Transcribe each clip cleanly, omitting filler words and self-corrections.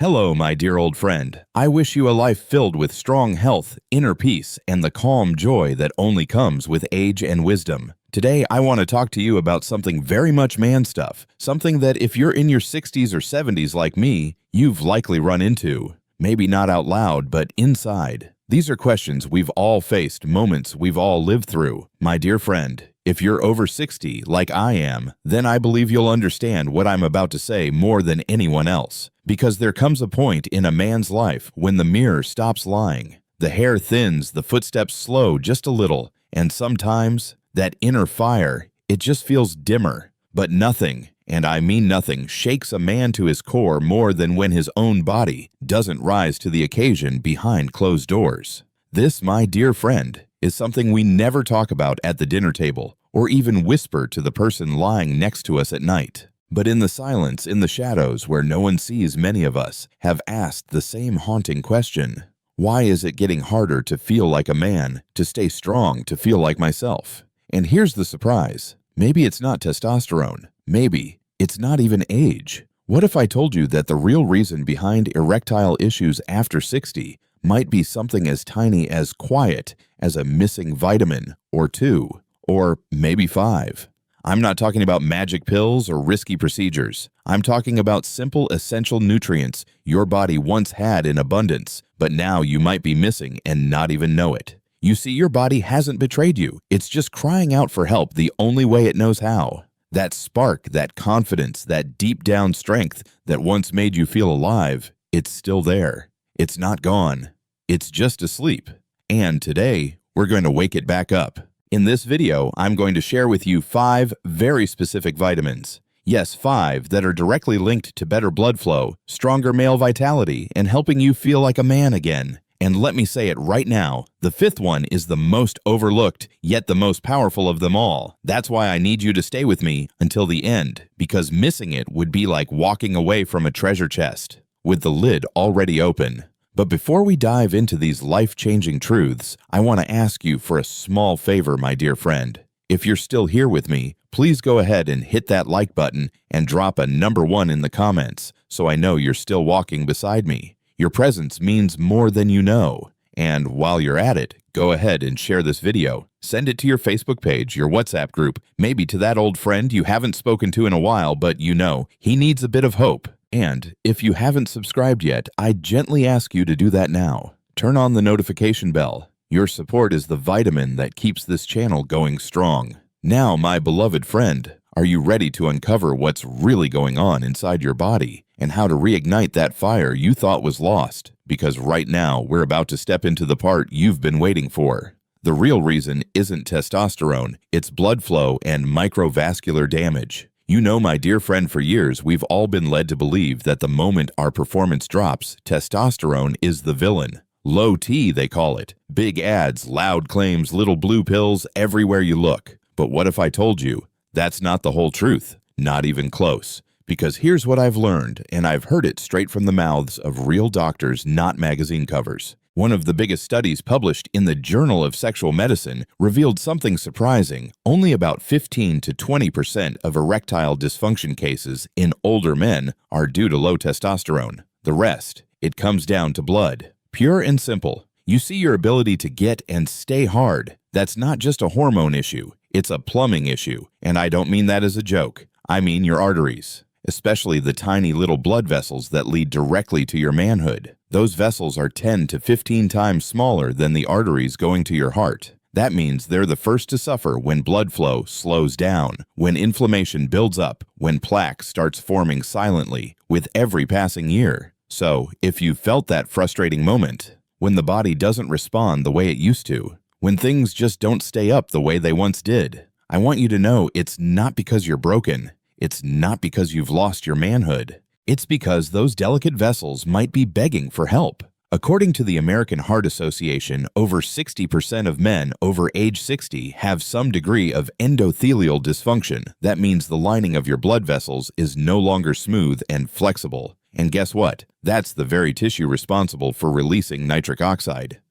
Hello, my dear old friend. I wish you a life filled with strong health, inner peace, and the calm joy that only comes with age and wisdom. Today, I want to talk to you about something very much man stuff, something that if you're in your 60s or 70s like me, you've likely run into. Maybe not out loud, but inside. These are questions we've all faced, moments we've all lived through. My dear friend, if you're over 60, like I am, then I believe you'll understand what I'm about to say more than anyone else. Because there comes a point in a man's life when the mirror stops lying. The hair thins, the footsteps slow just a little, and sometimes that inner fire, it just feels dimmer. But nothing, and I mean nothing, shakes a man to his core more than when his own body doesn't rise to the occasion behind closed doors. This, my dear friend, is something we never talk about at the dinner table or even whisper to the person lying next to us at night. But in the silence, in the shadows where no one sees, many of us have asked the same haunting question. Why is it getting harder to feel like a man, to stay strong, to feel like myself? And here's the surprise. Maybe it's not testosterone. Maybe it's not even age. What if I told you that the real reason behind erectile issues after 60 might be something as tiny as quiet as a missing vitamin or two, or maybe 5? I'm not talking about magic pills or risky procedures. I'm talking about simple, essential nutrients your body once had in abundance, but now you might be missing and not even know it. You see, your body hasn't betrayed you. It's just crying out for help the only way it knows how. That spark, that confidence, that deep down strength that once made you feel alive, it's still there. It's not gone. It's just asleep. And today, we're going to wake it back up. In this video, I'm going to share with you 5 very specific vitamins. Yes, 5 that are directly linked to better blood flow, stronger male vitality, and helping you feel like a man again. And let me say it right now, the 5th one is the most overlooked, yet the most powerful of them all. That's why I need you to stay with me until the end, because missing it would be like walking away from a treasure chest with the lid already open. But before we dive into these life-changing truths, I want to ask you for a small favor, my dear friend. If you're still here with me, please go ahead and hit that like button and drop a number 1 in the comments so I know you're still walking beside me. Your presence means more than you know. And while you're at it, go ahead and share this video. Send it to your Facebook page, your WhatsApp group, maybe to that old friend you haven't spoken to in a while, but you know he needs a bit of hope. And if you haven't subscribed yet, I gently ask you to do that now. Turn on the notification bell. Your support is the vitamin that keeps this channel going strong. Now, my beloved friend, are you ready to uncover what's really going on inside your body and how to reignite that fire you thought was lost? Because right now, we're about to step into the part you've been waiting for. The real reason isn't testosterone, it's blood flow and microvascular damage. You know, my dear friend, for years, we've all been led to believe that the moment our performance drops, testosterone is the villain. Low T, they call it. Big ads, loud claims, little blue pills everywhere you look. But what if I told you that's not the whole truth? Not even close. Because here's what I've learned, and I've heard it straight from the mouths of real doctors, not magazine covers. One of the biggest studies published in the Journal of Sexual Medicine revealed something surprising. Only about 15 to 20% of erectile dysfunction cases in older men are due to low testosterone. The rest, it comes down to blood. Pure and simple. You see, your ability to get and stay hard, that's not just a hormone issue, it's a plumbing issue. And I don't mean that as a joke. I mean your arteries, especially the tiny little blood vessels that lead directly to your manhood. Those vessels are 10 to 15 times smaller than the arteries going to your heart. That means they're the first to suffer when blood flow slows down, when inflammation builds up, when plaque starts forming silently with every passing year. So, if you felt that frustrating moment, when the body doesn't respond the way it used to, when things just don't stay up the way they once did, I want you to know it's not because you're broken. It's not because you've lost your manhood. It's because those delicate vessels might be begging for help. According to the American Heart Association, over 60% of men over age 60 have some degree of endothelial dysfunction. That means the lining of your blood vessels is no longer smooth and flexible. And guess what? That's the very tissue responsible for releasing nitric oxide.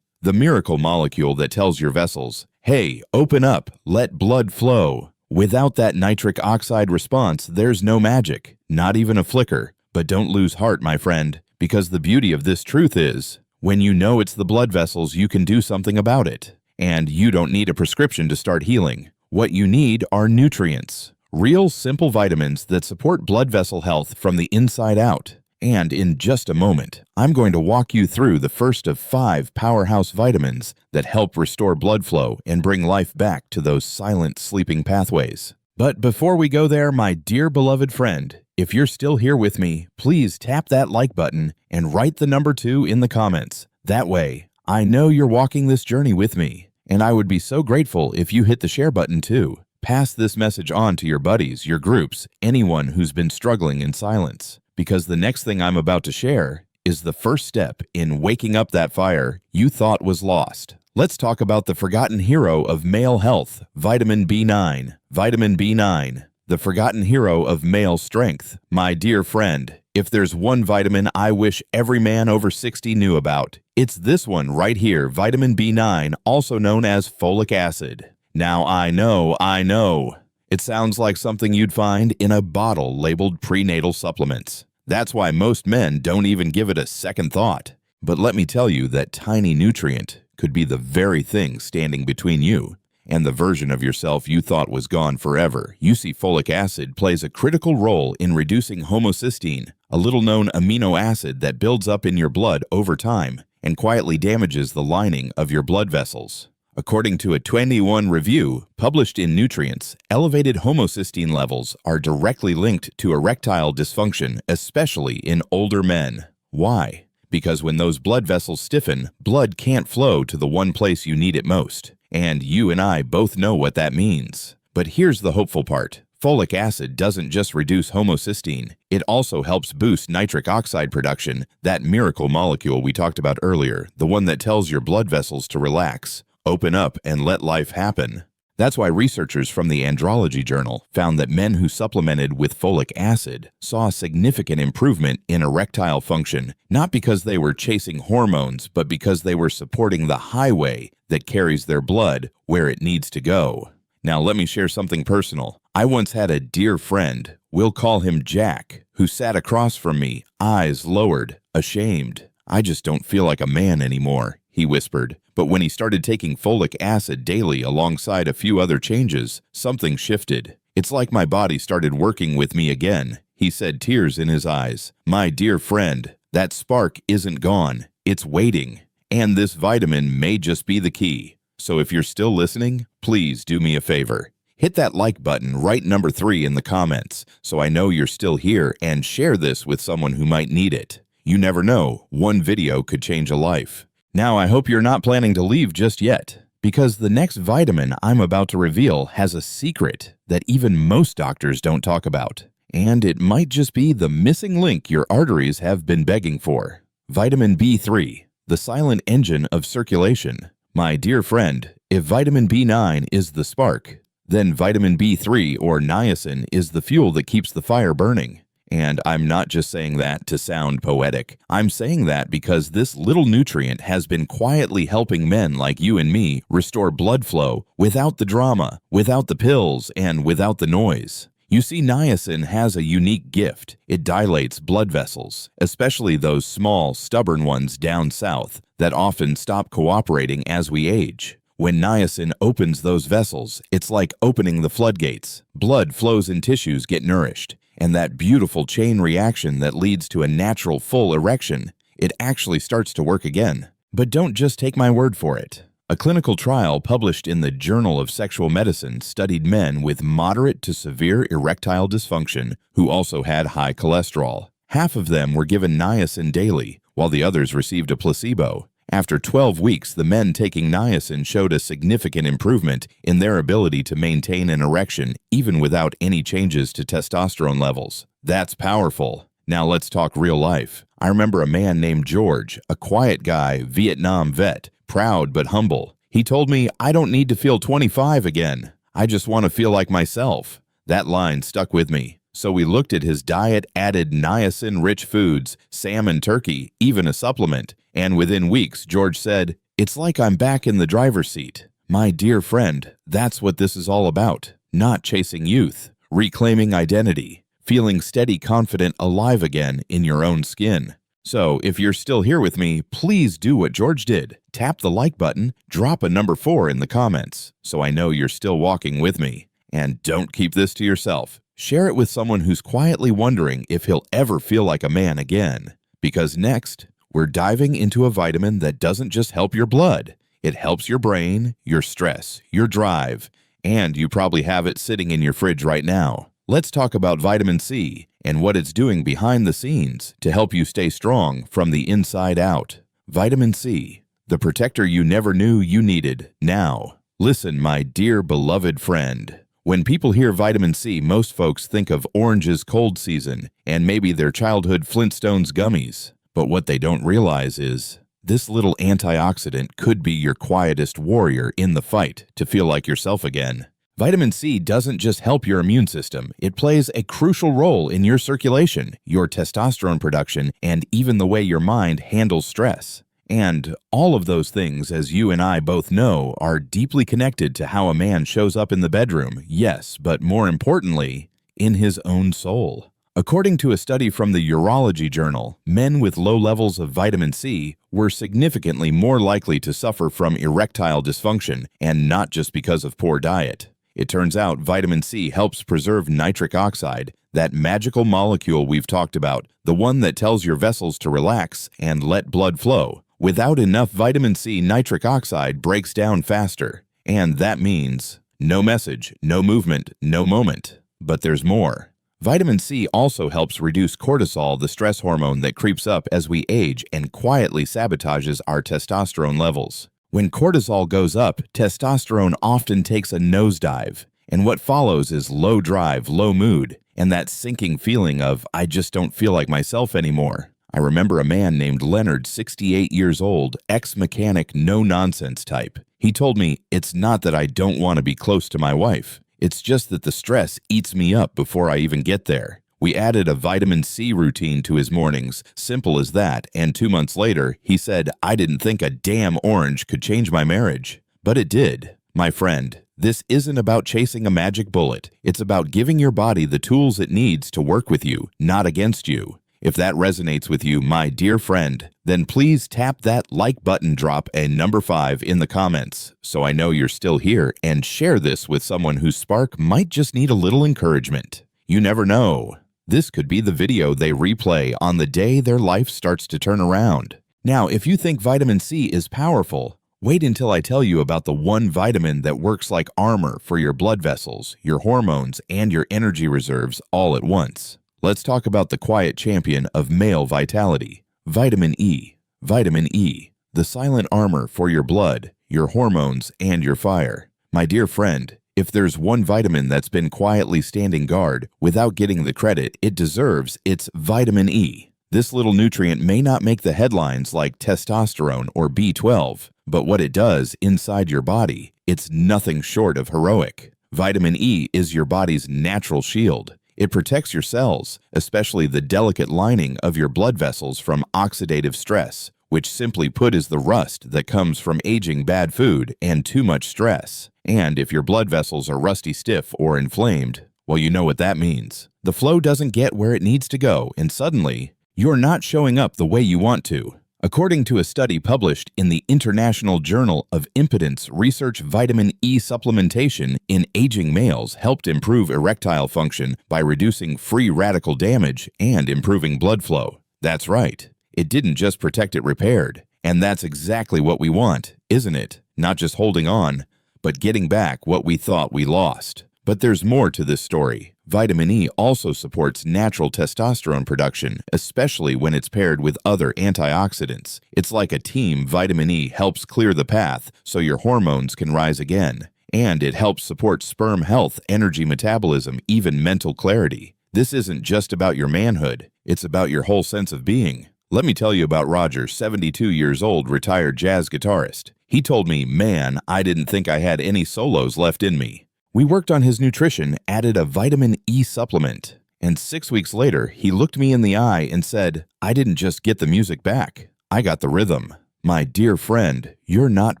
The miracle molecule that tells your vessels, hey, open up, let blood flow. Without that nitric oxide response, there's no magic, not even a flicker. But don't lose heart, my friend, because the beauty of this truth is, when you know it's the blood vessels, you can do something about it. And you don't need a prescription to start healing. What you need are nutrients. Real simple vitamins that support blood vessel health from the inside out. And in just a moment, I'm going to walk you through the first of 5 powerhouse vitamins that help restore blood flow and bring life back to those silent sleeping pathways. But before we go there, my dear beloved friend, if you're still here with me, please tap that like button and write the number 2 in the comments. That way, I know you're walking this journey with me. And I would be so grateful if you hit the share button too. Pass this message on to your buddies, your groups, anyone who's been struggling in silence. Because the next thing I'm about to share is the first step in waking up that fire you thought was lost. Let's talk about the forgotten hero of male health, vitamin B9. Vitamin B9, the forgotten hero of male strength. My dear friend, if there's one vitamin I wish every man over 60 knew about, it's this one right here, vitamin B9, also known as folic acid. Now I know. It sounds like something you'd find in a bottle labeled prenatal supplements. That's why most men don't even give it a second thought. But let me tell you, that tiny nutrient could be the very thing standing between you and the version of yourself you thought was gone forever. You see, folic acid plays a critical role in reducing homocysteine, a little-known amino acid that builds up in your blood over time and quietly damages the lining of your blood vessels. According to a 2021 review published in Nutrients, elevated homocysteine levels are directly linked to erectile dysfunction, especially in older men. Why? Because when those blood vessels stiffen, blood can't flow to the one place you need it most. And you and I both know what that means. But here's the hopeful part. Folic acid doesn't just reduce homocysteine, it also helps boost nitric oxide production, that miracle molecule we talked about earlier, the one that tells your blood vessels to relax, open up, and let life happen. That's why researchers from the Andrology Journal found that men who supplemented with folic acid saw a significant improvement in erectile function, not because they were chasing hormones, but because they were supporting the highway that carries their blood where it needs to go. Now let me share something personal. I once had a dear friend, we'll call him Jack, who sat across from me, eyes lowered, ashamed. "I just don't feel like a man anymore," he whispered. But when he started taking folic acid daily alongside a few other changes, something shifted. "It's like my body started working with me again," he said, tears in his eyes. My dear friend, that spark isn't gone. It's waiting. And this vitamin may just be the key. So if you're still listening, please do me a favor. Hit that like button, write number 3 in the comments so I know you're still here, and share this with someone who might need it. You never know, one video could change a life. Now I hope you're not planning to leave just yet, because the next vitamin I'm about to reveal has a secret that even most doctors don't talk about. And it might just be the missing link your arteries have been begging for. Vitamin B3, the silent engine of circulation. My dear friend, if vitamin B9 is the spark, then vitamin B3 or niacin is the fuel that keeps the fire burning. And I'm not just saying that to sound poetic. I'm saying that because this little nutrient has been quietly helping men like you and me restore blood flow without the drama, without the pills, and without the noise. You see, niacin has a unique gift. It dilates blood vessels, especially those small, stubborn ones down south that often stop cooperating as we age. When niacin opens those vessels, it's like opening the floodgates. Blood flows and tissues get nourished. And that beautiful chain reaction that leads to a natural full erection, it actually starts to work again. But don't just take my word for it. A clinical trial published in the Journal of Sexual Medicine studied men with moderate to severe erectile dysfunction who also had high cholesterol. Half of them were given niacin daily, while the others received a placebo. After 12 weeks, the men taking niacin showed a significant improvement in their ability to maintain an erection even without any changes to testosterone levels. That's powerful. Now let's talk real life. I remember a man named George, a quiet guy, Vietnam vet, proud but humble. He told me, "I don't need to feel 25 again. I just want to feel like myself." That line stuck with me. So we looked at his diet, added niacin-rich foods, salmon, turkey, even a supplement. And within weeks, George said, "It's like I'm back in the driver's seat." My dear friend, that's what this is all about. Not chasing youth, reclaiming identity, feeling steady, confident, alive again in your own skin. So, if you're still here with me, please do what George did. Tap the like button, drop a number 4 in the comments, so I know you're still walking with me. And don't keep this to yourself. Share it with someone who's quietly wondering if he'll ever feel like a man again. Because next, we're diving into a vitamin that doesn't just help your blood. It helps your brain, your stress, your drive, and you probably have it sitting in your fridge right now. Let's talk about vitamin C and what it's doing behind the scenes to help you stay strong from the inside out. Vitamin C, the protector you never knew you needed. Now, listen, my dear beloved friend. When people hear vitamin C, most folks think of oranges cold season and maybe their childhood Flintstones gummies. But what they don't realize is this little antioxidant could be your quietest warrior in the fight to feel like yourself again. Vitamin C doesn't just help your immune system, it plays a crucial role in your circulation, your testosterone production, and even the way your mind handles stress. And all of those things, as you and I both know, are deeply connected to how a man shows up in the bedroom, yes, but more importantly, in his own soul. According to a study from the Urology Journal, men with low levels of vitamin C were significantly more likely to suffer from erectile dysfunction, and not just because of poor diet. It turns out vitamin C helps preserve nitric oxide, that magical molecule we've talked about, the one that tells your vessels to relax and let blood flow. Without enough vitamin C, nitric oxide breaks down faster. And that means no message, no movement, no moment. But there's more. Vitamin C also helps reduce cortisol, the stress hormone that creeps up as we age and quietly sabotages our testosterone levels. When cortisol goes up, testosterone often takes a nosedive. And what follows is low drive, low mood, and that sinking feeling of, I just don't feel like myself anymore. I remember a man named Leonard, 68 years old, ex-mechanic, no-nonsense type. He told me, it's not that I don't want to be close to my wife. It's just that the stress eats me up before I even get there. We added a vitamin C routine to his mornings, simple as that, and 2 months later, he said, I didn't think a damn orange could change my marriage. But it did. My friend, this isn't about chasing a magic bullet. It's about giving your body the tools it needs to work with you, not against you. If that resonates with you, my dear friend, then please tap that like button, drop a number 5 in the comments so I know you're still here, and share this with someone whose spark might just need a little encouragement. You never know. This could be the video they replay on the day their life starts to turn around. Now, if you think vitamin C is powerful, wait until I tell you about the one vitamin that works like armor for your blood vessels, your hormones, and your energy reserves all at once. Let's talk about the quiet champion of male vitality, vitamin E. Vitamin E, the silent armor for your blood, your hormones, and your fire. My dear friend, if there's one vitamin that's been quietly standing guard without getting the credit it deserves, it's vitamin E. This little nutrient may not make the headlines like testosterone or B12, but what it does inside your body, it's nothing short of heroic. Vitamin E is your body's natural shield. It protects your cells, especially the delicate lining of your blood vessels, from oxidative stress, which simply put is the rust that comes from aging bad food and too much stress. And if your blood vessels are rusty, stiff, or inflamed, well, you know what that means. The flow doesn't get where it needs to go, and suddenly, you're not showing up the way you want to. According to a study published in the International Journal of Impotence Research, vitamin E supplementation in aging males helped improve erectile function by reducing free radical damage and improving blood flow. That's right. It didn't just protect, it repaired. And that's exactly what we want, isn't it? Not just holding on, but getting back what we thought we lost. But there's more to this story. Vitamin E also supports natural testosterone production, especially when it's paired with other antioxidants. It's like a team. Vitamin E helps clear the path so your hormones can rise again. And it helps support sperm health, energy metabolism, even mental clarity. This isn't just about your manhood, it's about your whole sense of being. Let me tell you about Roger, 72 years old, retired jazz guitarist. He told me, man, I didn't think I had any solos left in me. We worked on his nutrition, added a vitamin E supplement, and 6 weeks later, he looked me in the eye and said, I didn't just get the music back, I got the rhythm. My dear friend, you're not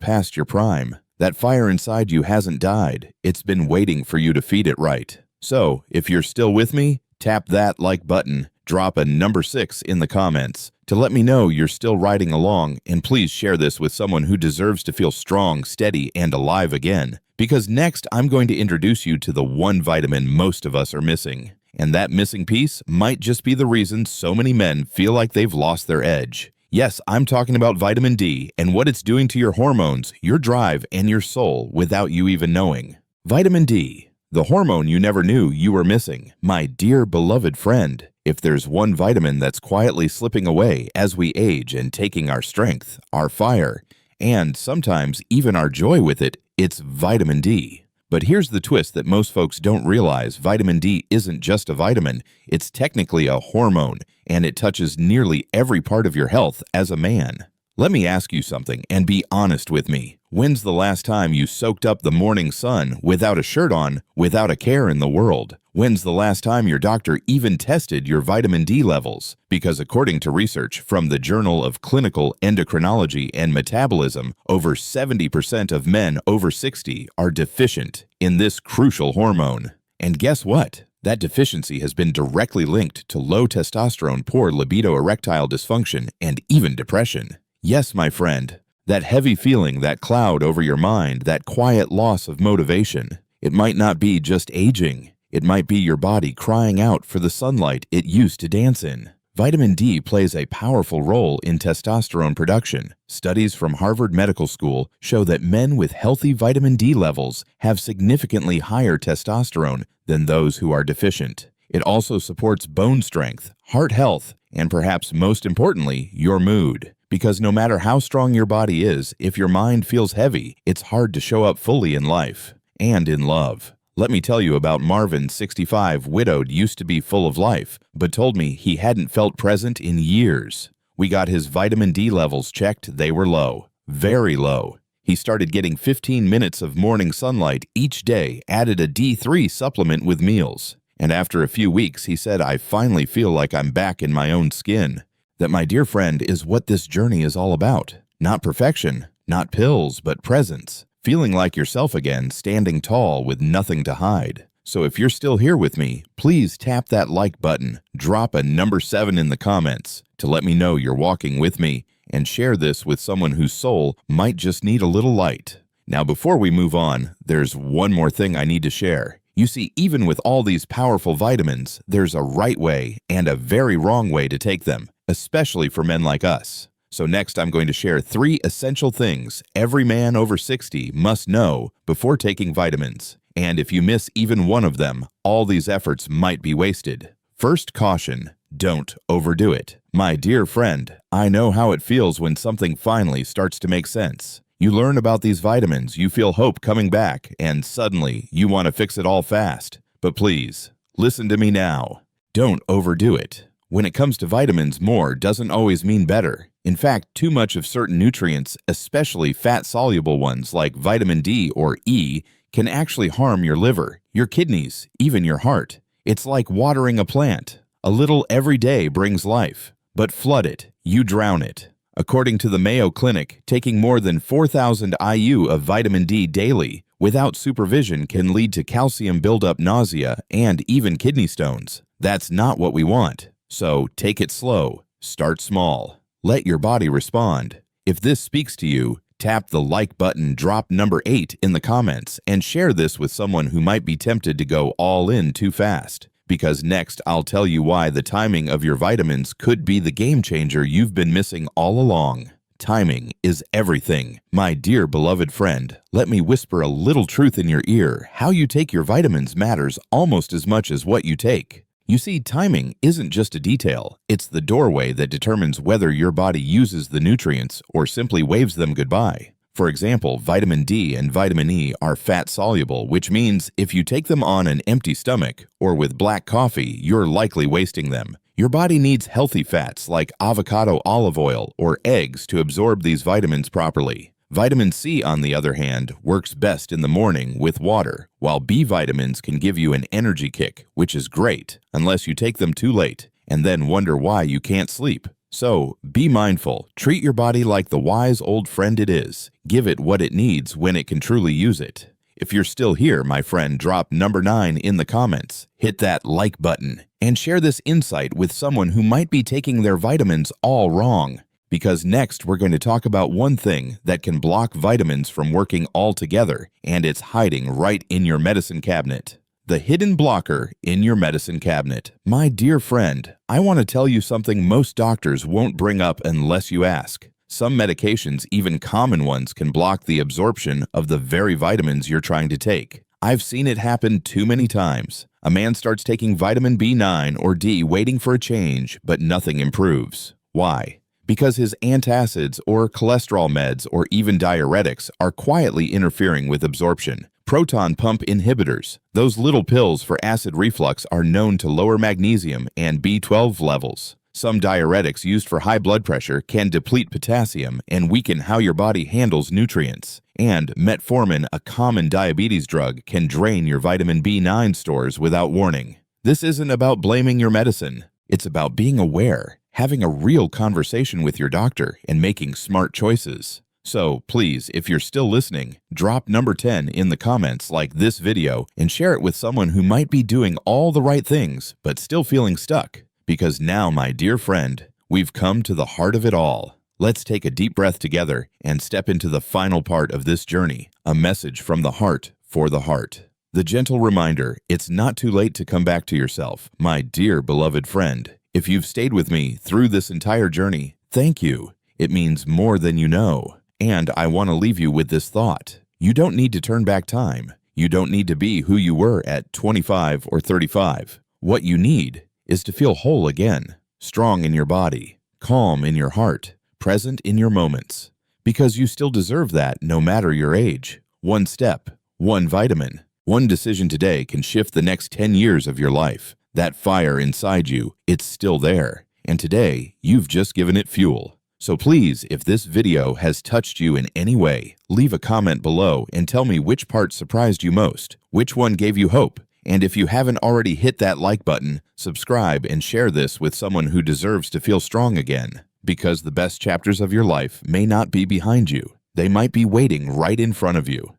past your prime. That fire inside you hasn't died. It's been waiting for you to feed it right. So, if you're still with me, tap that like button, drop a number 6 in the comments to let me know you're still riding along, and please share this with someone who deserves to feel strong, steady, and alive again. Because next, I'm going to introduce you to the one vitamin most of us are missing. And that missing piece might just be the reason so many men feel like they've lost their edge. Yes, I'm talking about vitamin D and what it's doing to your hormones, your drive, and your soul without you even knowing. Vitamin D, the hormone you never knew you were missing. My dear beloved friend, if there's one vitamin that's quietly slipping away as we age and taking our strength, our fire, and sometimes even our joy with it, it's vitamin D. But here's the twist that most folks don't realize. Vitamin D isn't just a vitamin, it's technically a hormone, and it touches nearly every part of your health as a man. Let me ask you something and be honest with me. When's the last time you soaked up the morning sun without a shirt on, without a care in the world? When's the last time your doctor even tested your vitamin D levels? Because according to research from the Journal of Clinical Endocrinology and Metabolism, over 70% of men over 60 are deficient in this crucial hormone. And guess what? That deficiency has been directly linked to low testosterone, poor libido, erectile dysfunction, and even depression. Yes, my friend, that heavy feeling, that cloud over your mind, that quiet loss of motivation. It might not be just aging. It might be your body crying out for the sunlight it used to dance in. Vitamin D plays a powerful role in testosterone production. Studies from Harvard Medical School show that men with healthy vitamin D levels have significantly higher testosterone than those who are deficient. It also supports bone strength, heart health, and perhaps most importantly, your mood. Because no matter how strong your body is, if your mind feels heavy, it's hard to show up fully in life and in love. Let me tell you about Marvin, 65, widowed, used to be full of life, but told me he hadn't felt present in years. We got his vitamin D levels checked. They were low, very low. He started getting 15 minutes of morning sunlight each day, added a D3 supplement with meals. And after a few weeks, he said, I finally feel like I'm back in my own skin. That, my dear friend, is what this journey is all about. Not perfection, not pills, but presence. Feeling like yourself again, standing tall with nothing to hide. So if you're still here with me, please tap that like button, drop a number 7 in the comments to let me know you're walking with me, and share this with someone whose soul might just need a little light. Now, before we move on, there's one more thing I need to share. You see, even with all these powerful vitamins, there's a right way and a very wrong way to take them, especially for men like us. So next, I'm going to share 3 essential things every man over 60 must know before taking vitamins. And if you miss even one of them, all these efforts might be wasted. First, caution: don't overdo it. My dear friend, I know how it feels when something finally starts to make sense. You learn about these vitamins, you feel hope coming back, and suddenly you want to fix it all fast. But please, listen to me now. Don't overdo it. When it comes to vitamins, more doesn't always mean better. In fact, too much of certain nutrients, especially fat-soluble ones like vitamin D or E, can actually harm your liver, your kidneys, even your heart. It's like watering a plant. A little every day brings life, but flood it, you drown it. According to the Mayo Clinic, taking more than 4,000 IU of vitamin D daily without supervision can lead to calcium buildup, nausea, and even kidney stones. That's not what we want. So take it slow. Start small. Let your body respond. If this speaks to you, tap the like button, drop number 8 in the comments, and share this with someone who might be tempted to go all in too fast. Because next, I'll tell you why the timing of your vitamins could be the game changer you've been missing all along. Timing is everything. My dear beloved friend, let me whisper a little truth in your ear. How you take your vitamins matters almost as much as what you take. You see, timing isn't just a detail. It's the doorway that determines whether your body uses the nutrients or simply waves them goodbye. For example, vitamin D and vitamin E are fat-soluble, which means if you take them on an empty stomach or with black coffee, you're likely wasting them. Your body needs healthy fats like avocado olive oil or eggs to absorb these vitamins properly. Vitamin C, on the other hand, works best in the morning with water, while B vitamins can give you an energy kick, which is great, unless you take them too late and then wonder why you can't sleep. So, be mindful. Treat your body like the wise old friend it is. Give it what it needs when it can truly use it. If you're still here, my friend, drop number 9 in the comments. Hit that like button and share this insight with someone who might be taking their vitamins all wrong. Because next we're going to talk about one thing that can block vitamins from working altogether, and it's hiding right in your medicine cabinet. The hidden blocker in your medicine cabinet. My dear friend, I want to tell you something most doctors won't bring up unless you ask. Some medications, even common ones, can block the absorption of the very vitamins you're trying to take. I've seen it happen too many times. A man starts taking vitamin B9 or D waiting for a change, but nothing improves. Why? Because his antacids or cholesterol meds or even diuretics are quietly interfering with absorption. Proton pump inhibitors, those little pills for acid reflux, are known to lower magnesium and B12 levels. Some diuretics used for high blood pressure can deplete potassium and weaken how your body handles nutrients. And metformin, a common diabetes drug, can drain your vitamin B9 stores without warning. This isn't about blaming your medicine. It's about being aware, having a real conversation with your doctor, and making smart choices. So please, if you're still listening, drop number 10 in the comments like this video and share it with someone who might be doing all the right things but still feeling stuck. Because now, my dear friend, we've come to the heart of it all. Let's take a deep breath together and step into the final part of this journey, a message from the heart for the heart. The gentle reminder, it's not too late to come back to yourself, my dear beloved friend. If you've stayed with me through this entire journey, thank you. It means more than you know. And I want to leave you with this thought. You don't need to turn back time. You don't need to be who you were at 25 or 35. What you need is to feel whole again, strong in your body, calm in your heart, present in your moments. Because you still deserve that no matter your age. One step, one vitamin, one decision today can shift the next 10 years of your life. That fire inside you, it's still there. And today, you've just given it fuel. So please, if this video has touched you in any way, leave a comment below and tell me which part surprised you most, which one gave you hope. And if you haven't already hit that like button, subscribe and share this with someone who deserves to feel strong again. Because the best chapters of your life may not be behind you. They might be waiting right in front of you.